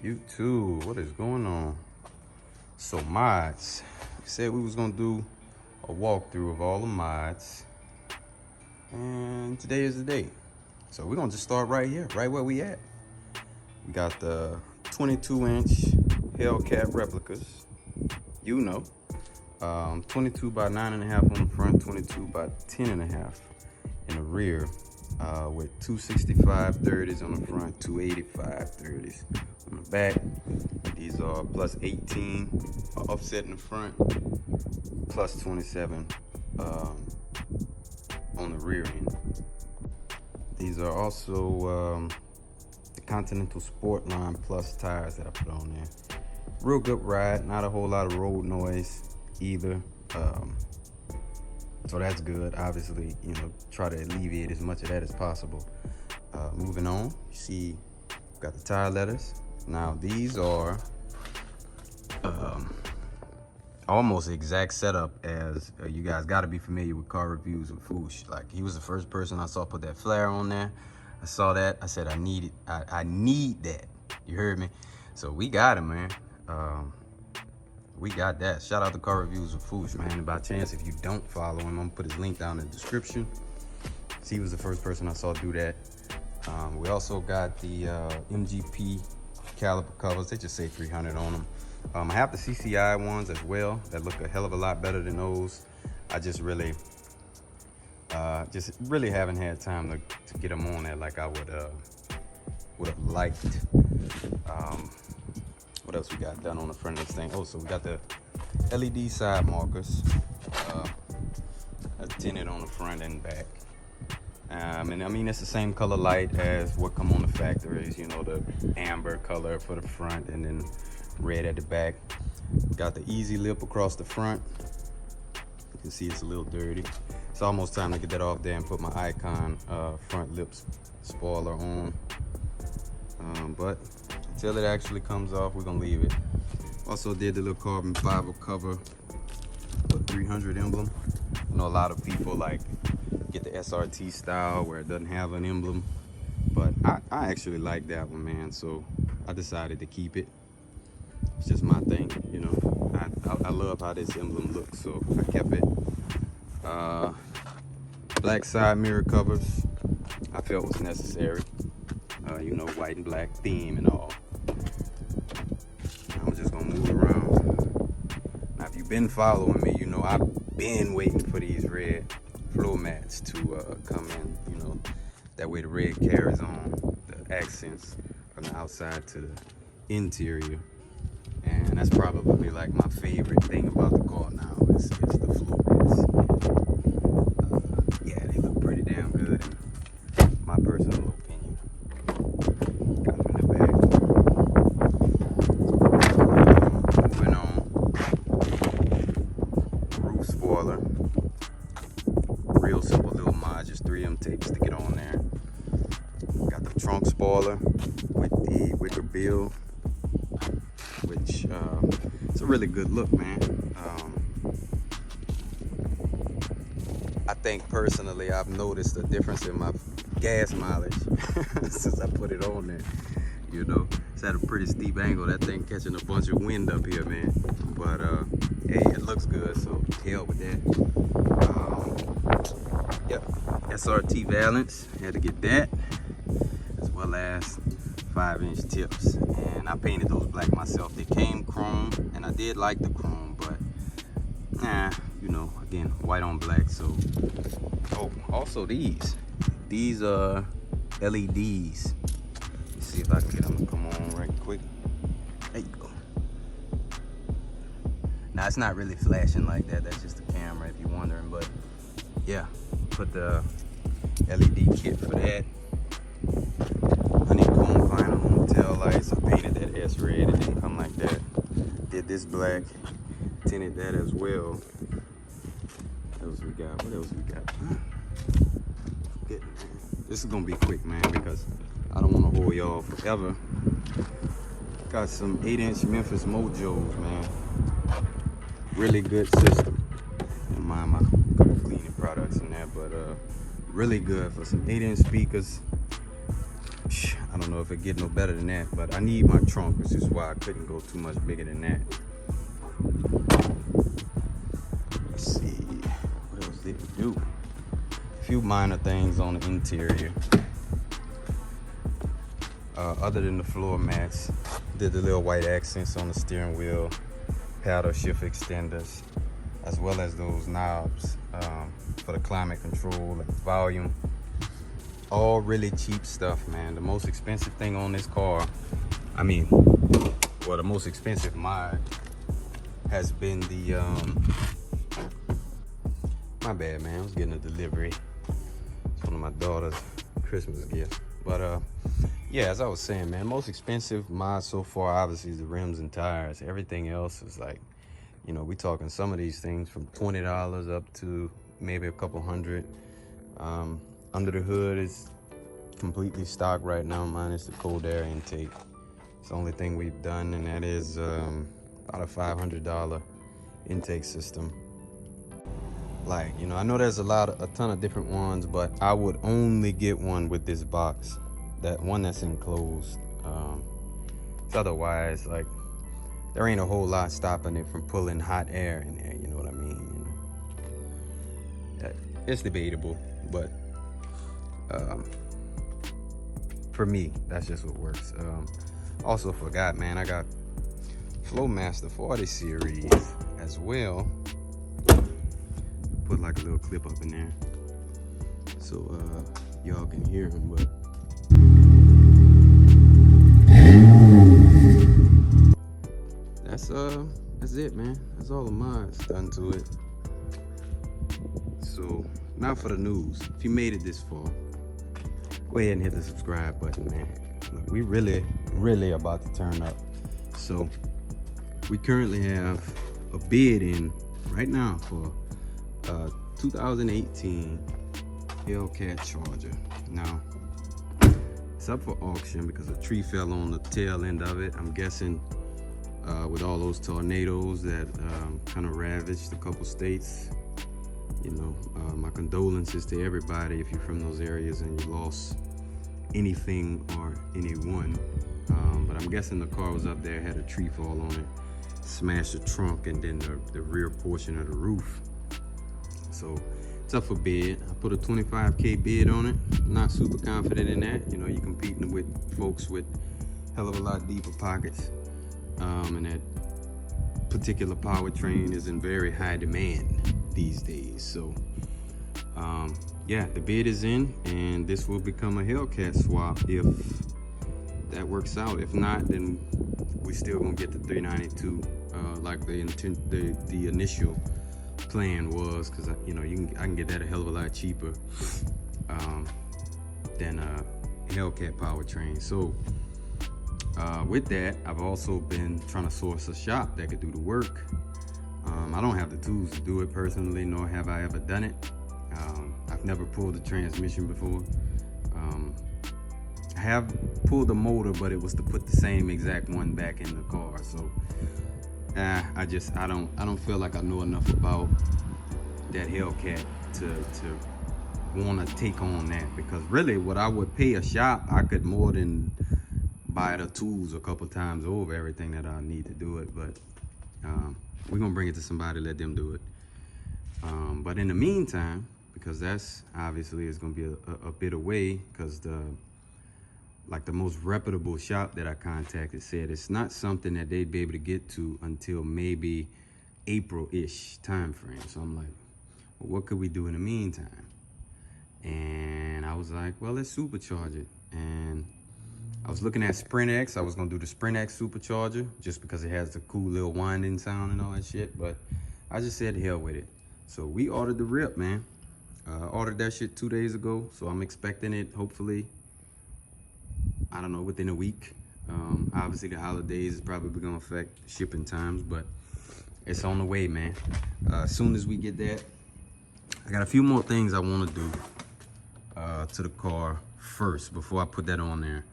YouTube, what is going on? So mods, we said we was gonna do a walkthrough of all the mods, and today is the day. So we're gonna just start right here, right where we at. We got the 22-inch Hellcat replicas, 22 by 9.5 on the front, 22 by 10.5 in the rear, with 265/30s on the front, 285/30s on the back. These are plus 18 offset in the front, plus 27 on the rear end. These are also the Continental Sport Line Plus tires that I put on there. Real good ride, not a whole lot of road noise either. So that's good. Obviously, try to alleviate as much of that as possible. Moving on, you see, got the tire letters. Now these are almost the exact setup as you guys got to be familiar with car reviews with Foosh. Like, he was the first person I saw put that flare on there. I saw that, I said I need it. I need that. You heard me? So we got him, man. We got that. Shout out to Car Reviews with Foosh, man. And by chance, if you don't follow him, I'm gonna put his link down in the description. So he was the first person I saw do that. We also got the Mgp Caliper Covers. They just say 300 on them. I have the CCI ones as well that look a hell of a lot better than those. I just really haven't had time to get them on there like I would have liked. What else we got done on the front of this thing? Oh, so we got the LED side markers, tinted on the front and back. And I mean, it's the same color light as what come on the factories, the amber color for the front and then red at the back. Got the easy lip across the front. You can see it's a little dirty. It's almost time to get that off there and put my Icon front lips spoiler on. But until it actually comes off, we're gonna leave it. Also did the little carbon fiber cover for 300 emblem. I know a lot of people like get the SRT style where it doesn't have an emblem, but I actually like that one, man. So I decided to keep it. It's just my thing, I love how this emblem looks, so I kept it. Black side mirror covers I felt was necessary. White and black theme and all. I'm just gonna move around. Now, if you've been following me, I've been waiting for these red floor mats to come in. That way the red carries on the accents from the outside to the interior. And that's probably like my favorite thing about the car now is the floor mats. Yeah, they look pretty damn good in my personal opinion. Got them in the back. Moving on. Roof spoiler. Real simple little mod, just 3M tapes to get on there. Got the trunk spoiler with the wicker bill, which it's a really good look, man. I think personally I've noticed a difference in my gas mileage since I put it on there. It's at a pretty steep angle. That thing catching a bunch of wind up here, man. But hey, it looks good, so hell with that. Yep, SRT valance, had to get that, as well as 5-inch tips. And I painted those black myself. They came chrome, and I did like the chrome, but again, white on black. So, oh, also these are LEDs. Let's see if I can get them to come on right quick. There you go. Now, it's not really flashing like that. That's just the camera, if you're wondering. But yeah, put the LED kit for that. Honeycomb vinyl on the tail lights. I painted that S red. It didn't come like that. Did this black. Tinted that as well. What else we got? This is gonna be quick, man, because I don't want to hold y'all forever. Got some 8-inch Memphis Mojos, man. Really good system. Don't mind my couple cleaning products in there, but really good for some 8-inch speakers. I I don't know if it get no better than that, but I need my trunk, which is why I couldn't go too much bigger than that. Let's see, what else did we do? A few minor things on the interior. Other than the floor mats, did the little white accents on the steering wheel, paddle shift extenders, as well as those knobs for the climate control and volume. All really cheap stuff, man. The most expensive thing on this car, I mean, well, the most expensive mod has been the, my bad, man, I was getting a delivery. It's one of my daughter's Christmas gifts. But yeah, as I was saying, man, most expensive mod so far, obviously, is the rims and tires. Everything else is like, you know, we talking some of these things from $20 up to maybe a couple hundred. Under the hood is completely stock right now, minus the cold air intake. It's the only thing we've done, and that is about a $500 intake system. Like, you know, I know there's a ton of different ones, but I would only get one with this box, that one that's enclosed. Otherwise, like, there ain't a whole lot stopping it from pulling hot air in there, you know what I mean? It's debatable, but for me, that's just what works. Also forgot, man, I got Flowmaster 40 series as well. Put like a little clip up in there so y'all can hear him, but that's it, man. That's all the mods done to it. So now for the news. If you made it this far, go ahead and hit the subscribe button, man. Look, we really about to turn up. So we currently have a bid in right now for 2018 Hellcat Charger. Now it's up for auction because a tree fell on the tail end of it. I'm guessing with all those tornadoes that kind of ravaged a couple states. You know, my condolences to everybody if you're from those areas and you lost anything or anyone. But I'm guessing the car was up there, had a tree fall on it, smashed the trunk and then the rear portion of the roof. So it's up for bid. I put a $25K bid on it. Not super confident in that. You know, you're competing with folks with hell of a lot deeper pockets. And that particular powertrain is in very high demand these days. So yeah, the bid is in, and this will become a Hellcat swap if that works out. If not, then we still gonna get the 392 like the initial plan was, because you know I can get that a hell of a lot cheaper than a Hellcat powertrain. So with that, I've also been trying to source a shop that could do the work. I don't have the tools to do it personally, nor have I ever done it. I've never pulled a transmission before. I have pulled a motor, but it was to put the same exact one back in the car. So I don't feel like I know enough about that Hellcat to want to take on that, because really what I would pay a shop, I could more than buy the tools a couple times over, everything that I need to do it. But we're gonna bring it to somebody, let them do it. But in the meantime, because that's obviously is gonna be a bit away, because the most reputable shop that I contacted said it's not something that they'd be able to get to until maybe April-ish time frame. So I'm like, well, what could we do in the meantime? And I was like, well, let's supercharge it. And I was looking at Sprint X. I was gonna do the Sprint X supercharger just because it has the cool little winding sound and all that shit, but I just said hell with it. So we ordered the rip, man. Ordered that shit 2 days ago, so I'm expecting it hopefully, I don't know, within a week. Obviously the holidays is probably gonna affect shipping times, but it's on the way, man. As soon as we get that, I got a few more things I want to do to the car first before I put that on there.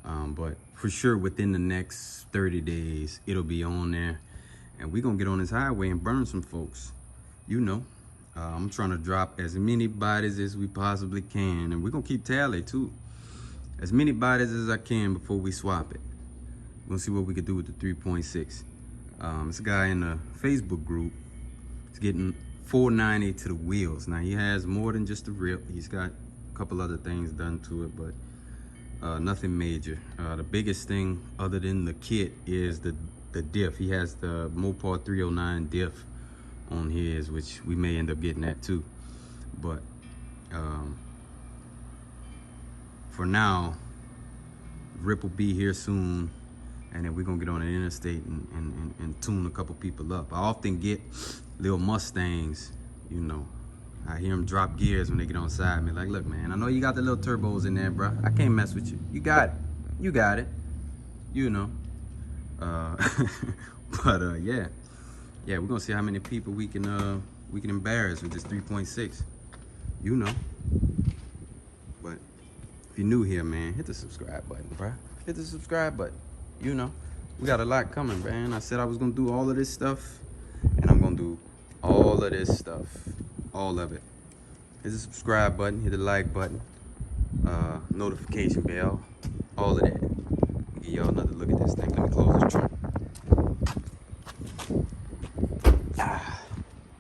But for sure within the next 30 days, it'll be on there, and we're gonna get on this highway and burn some folks. You know, I'm trying to drop as many bodies as we possibly can, and we're gonna keep tally too. as many bodies as I can before we swap it. We're gonna see what we can do with the 3.6. This guy in the Facebook group is getting $490 to the wheels. Now he has more than just the rip. He's got a couple other things done to it, but nothing major. The biggest thing other than the kit is the diff. He has the Mopar 309 diff on his, which we may end up getting that too. But for now, Rip will be here soon, and then we're gonna get on the interstate and tune a couple people up. I often get little Mustangs, you know. I hear them drop gears when they get on side me. Like, look, man, I know you got the little turbos in there, bro. I can't mess with you. You got it. You got it. You know. Yeah, we're gonna see how many people we can embarrass with this 3.6. You know. But if you're new here, man, hit the subscribe button, bro. Hit the subscribe button. You know, we got a lot coming, man. I said I was gonna do all of this stuff, and I'm gonna do all of this stuff, all of it. Hit the subscribe button, hit the like button, notification bell, all of that. Give y'all another look at this thing. Let me close the trunk.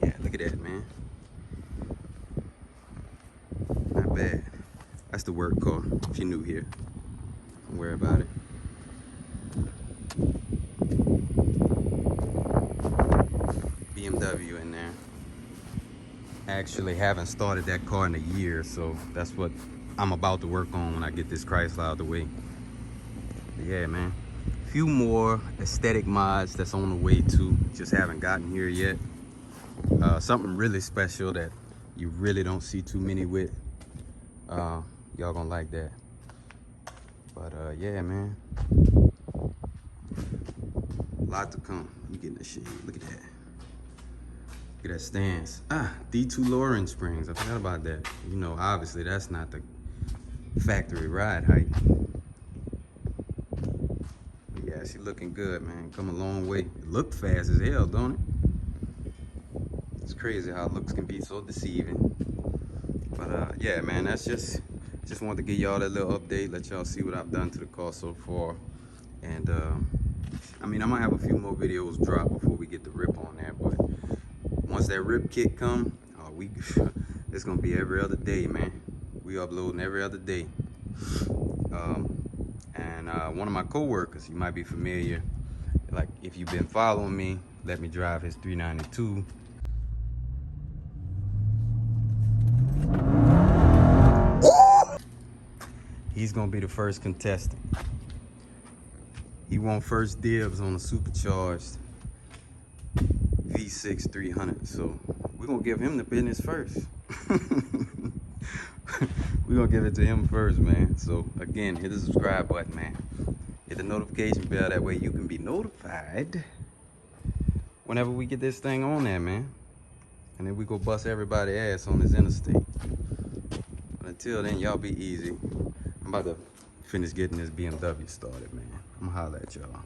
Yeah, look at that, man. Not bad. That's the work car. If you're new here, don't worry about it. BMW in there. Actually haven't started that car in a year, so that's what I'm about to work on when I get this Chrysler out of the way. But yeah, man, a few more aesthetic mods that's on the way too, just haven't gotten here yet. Something really special that you really don't see too many with. Y'all gonna like that. But yeah, man, a lot to come. You getting this shit. Look at that. Look at that stance. D2 lowering springs. I forgot about that. You know, obviously that's not the factory ride height. But yeah, she looking good, man. Come a long way. It looked fast as hell, don't it? It's crazy how looks can be so deceiving. But yeah, man, that's just wanted to give y'all that little update, let y'all see what I've done to the car so far. And I mean, I might have a few more videos drop before we get the rip on there, but once that rip kit come, it's gonna be every other day, man. We uploading every other day. And one of my co-workers, you might be familiar, like if you've been following me, let me drive his 392. He's gonna be the first contestant. He won first dibs on a supercharged V6 300, so we're gonna give him the business first. We're gonna give it to him first, man. So again, hit the subscribe button, man. Hit the notification bell, that way you can be notified whenever we get this thing on there, man. And then we go bust everybody's ass on this interstate. But until then, y'all be easy. I'm about to finish getting this BMW started, man. I'm gonna holler at y'all.